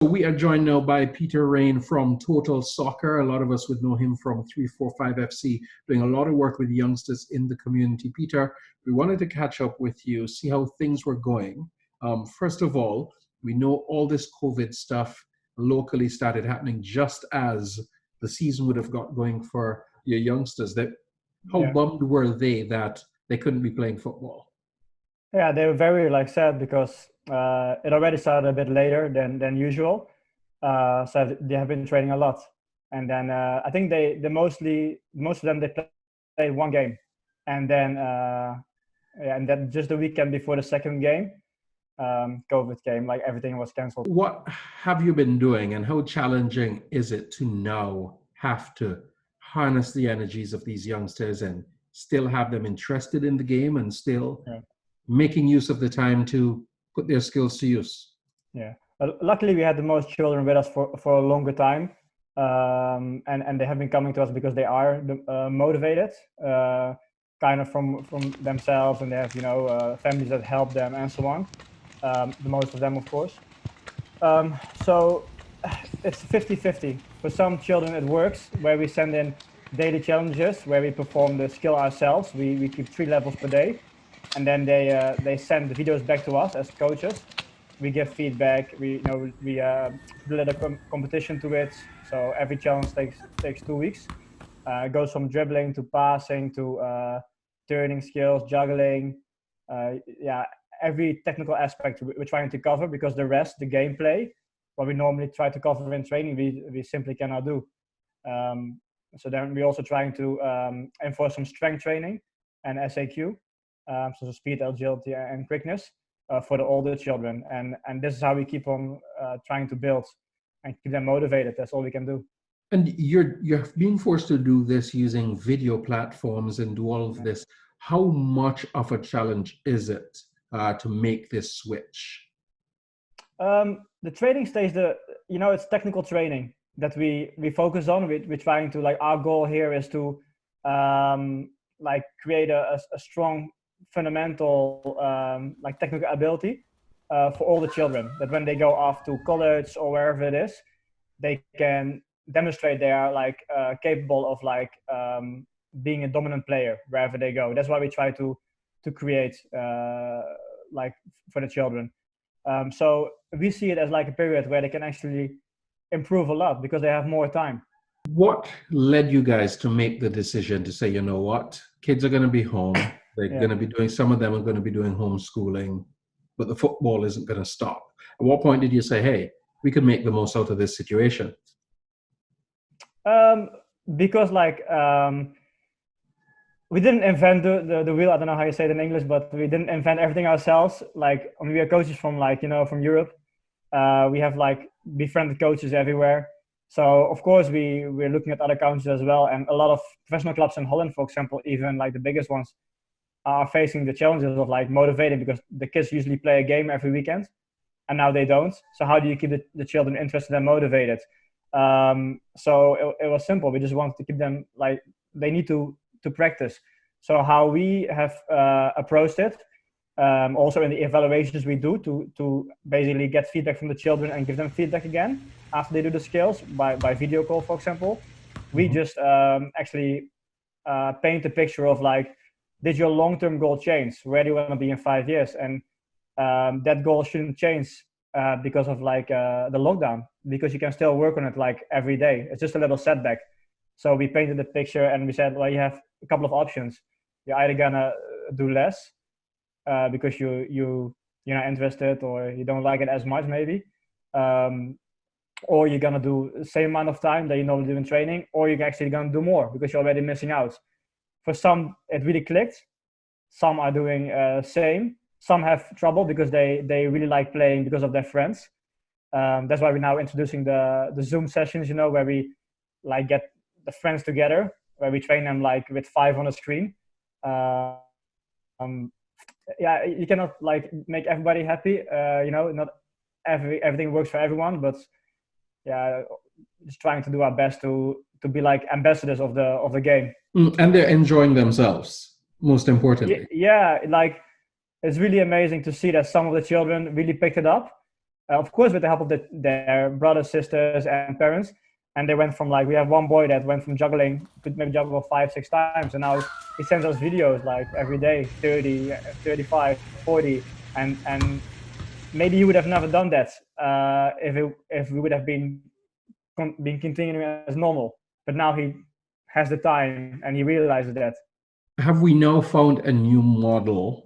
We are joined now by Peter Reijn from Total Soccer. A lot of us would know him from 345 FC, doing a lot of work with youngsters in the community. Peter, we wanted to catch up with you, see how things were going. First of all, we know all this COVID stuff locally started happening just as the season would have got going for your youngsters. How Yeah, bummed were they that they couldn't be playing football? yeah, they were very sad because it already started a bit later than usual. So they have been training a lot, and then I think they most of them they played one game, and then yeah, and then just the weekend before the second game, COVID came, like everything was cancelled. What have you been doing, and how challenging is it to now have to harness the energies of these youngsters and still have them interested in the game and still Yeah. making use of the time to put their skills to use? Yeah. Luckily, we had the most children with us for a longer time, and they have been coming to us because they are motivated, kind of from themselves, and they have families that help them and so on. The most of them, of course. So it's 50-50. For some children, it works where we send in daily challenges where we perform the skill ourselves. We keep 3 levels per day, and then they send the videos back to us as coaches. We give feedback. We split a competition to it. So every challenge takes 2 weeks. It goes from dribbling to passing to turning skills, juggling. Every technical aspect we're trying to cover, because the rest, the gameplay, what we normally try to cover in training, we simply cannot do. So then we're also trying to enforce some strength training and SAQ, so speed, agility, and quickness for the older children. And this is how we keep on trying to build and keep them motivated. That's all we can do. And you're being forced to do this using video platforms and do all of this. How much of a challenge is it to make this switch? The training stage, it's technical training that we focus on. We're trying to, our goal here is to create a strong fundamental technical ability for all the children, that when they go off to college or wherever it is, they can demonstrate they are capable of being a dominant player wherever they go. That's why we try to create for the children. So we see it as a period where they can actually improve a lot because they have more time. What led you guys to make the decision to say, you know what, kids are going to be home. They're going to be doing, some of them are going to be doing homeschooling, but the football isn't going to stop. At what point did you say, hey, we could make the most out of this situation? Because we didn't invent the wheel. I don't know how you say it in English, but we didn't invent everything ourselves. We are coaches from from Europe. We have befriended coaches everywhere. So of course we're looking at other countries as well, and a lot of professional clubs in Holland, for example, even the biggest ones, are facing the challenges of motivating, because the kids usually play a game every weekend, and now they don't. So how do you keep the children interested and motivated? So it was simple. We just wanted to keep them they need to practice. So how we have approached it, also in the evaluations we do to basically get feedback from the children and give them feedback again after they do the skills by video call, for example. We just actually paint a picture of did your long-term goal change? Where do you want to be in 5 years? And that goal shouldn't change because of the lockdown, because you can still work on it every day. It's just a little setback. So we painted the picture and we said, well, you have a couple of options. You're either gonna do less because you're not interested, or you don't like it as much maybe, or you're gonna do the same amount of time that you normally do in training, or you're actually gonna do more because you're already missing out. For some, it really clicked. Some are doing same. Some have trouble because they really like playing because of their friends. That's why we're now introducing the Zoom sessions, where we get the friends together, where we train them with 5 on the screen. You cannot make everybody happy. Not everything works for everyone, but just trying to do our best to be ambassadors of the game. And they're enjoying themselves, most importantly. Yeah, it's really amazing to see that some of the children really picked it up. of course with the help of their brothers, sisters, and parents. And they went from like, we have one boy that went from juggling, could maybe juggle 5-6 times, and now he sends us videos like every day, 30, 35, 40, and maybe he would have never done that if we would have been continuing as normal. But now he has the time and he realizes that. Have we now found a new model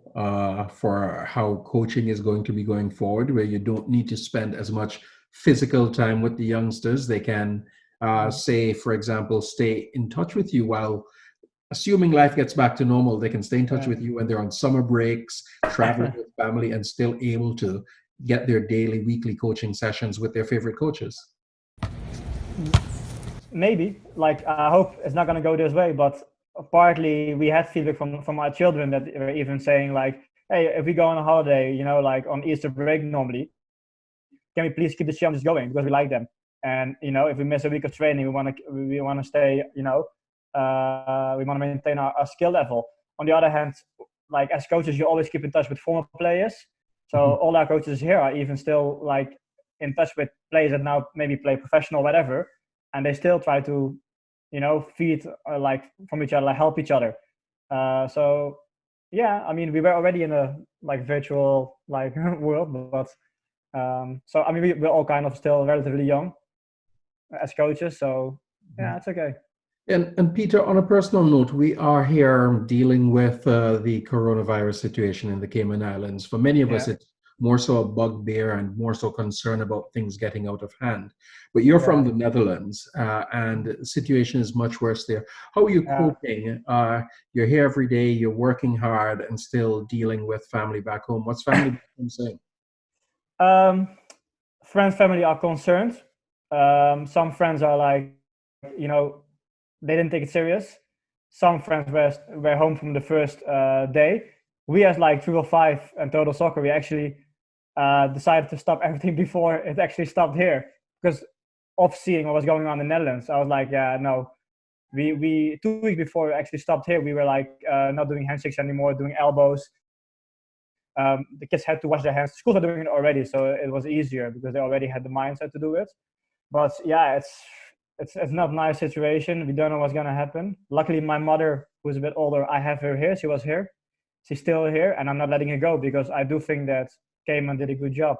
for how coaching is going to be going forward, where you don't need to spend as much physical time with the youngsters? They can, say, for example, stay in touch with you while, assuming life gets back to normal, they can stay in touch with you when they're on summer breaks, traveling with family, and still able to get their daily, weekly coaching sessions with their favorite coaches? Maybe. Like, I hope it's not going to go this way, but partly we had feedback from our children that were even saying like, hey, if we go on a holiday, you know, like on Easter break normally, can we please keep the challenges going because we like them? And, you know, if we miss a week of training, we want to stay, you know, we want to maintain our skill level. On the other hand, like as coaches, you always keep in touch with former players. So all our coaches here are even still like in touch with players that now maybe play professional, whatever, and they still try to, you know, feed like from each other, like help each other. So yeah, I mean, we were already in a like virtual like world, but so I mean, we're all kind of still relatively young as coaches. So yeah, it's okay. And Peter, on a personal note, we are here dealing with the coronavirus situation in the Cayman Islands. For many of us, it's more so a bugbear and more so concern about things getting out of hand. But you're from the Netherlands, and the situation is much worse there. How are you coping? You're here every day, you're working hard and still dealing with family back home. What's family back home saying? Friends, family are concerned. Some friends are like, you know, they didn't take it serious. Some friends were home from the first day. We as like 305 and Total Soccer, we actually decided to stop everything before it actually stopped here because of seeing what was going on in the Netherlands. I was like, yeah, no. We 2 weeks before we actually stopped here, we were like not doing handshakes anymore, doing elbows. The kids had to wash their hands. Schools are doing it already, so it was easier because they already had the mindset to do it. But yeah, it's not a nice situation. We don't know what's gonna happen. Luckily, my mother, who's a bit older, I have her here. She was here. She's still here, and I'm not letting her go because I do think that Cayman did a good job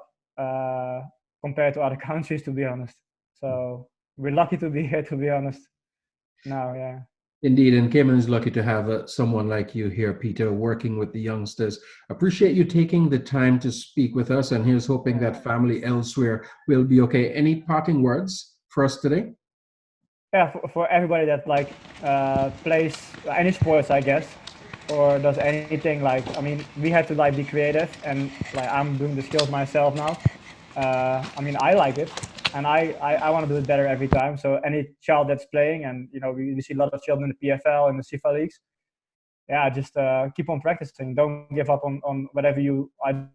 compared to other countries, to be honest. So we're lucky to be here, to be honest. Now, yeah. Indeed, and Cayman is lucky to have someone like you here, Peter, working with the youngsters. Appreciate you taking the time to speak with us, and here's hoping that family elsewhere will be okay. Any parting words for us today? Yeah, for everybody that like plays any sports, I guess, or does anything, like, I mean, we have to like be creative, and like I'm doing the skills myself now. I mean, I like it, and I want to do it better every time. So any child that's playing, and you know, we see a lot of children in the PFL and the CIFA leagues. Yeah, just keep on practicing. Don't give up on whatever you are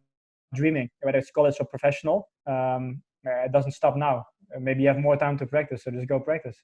dreaming, whether it's college or professional. It doesn't stop now. Maybe you have more time to practice, so just go practice.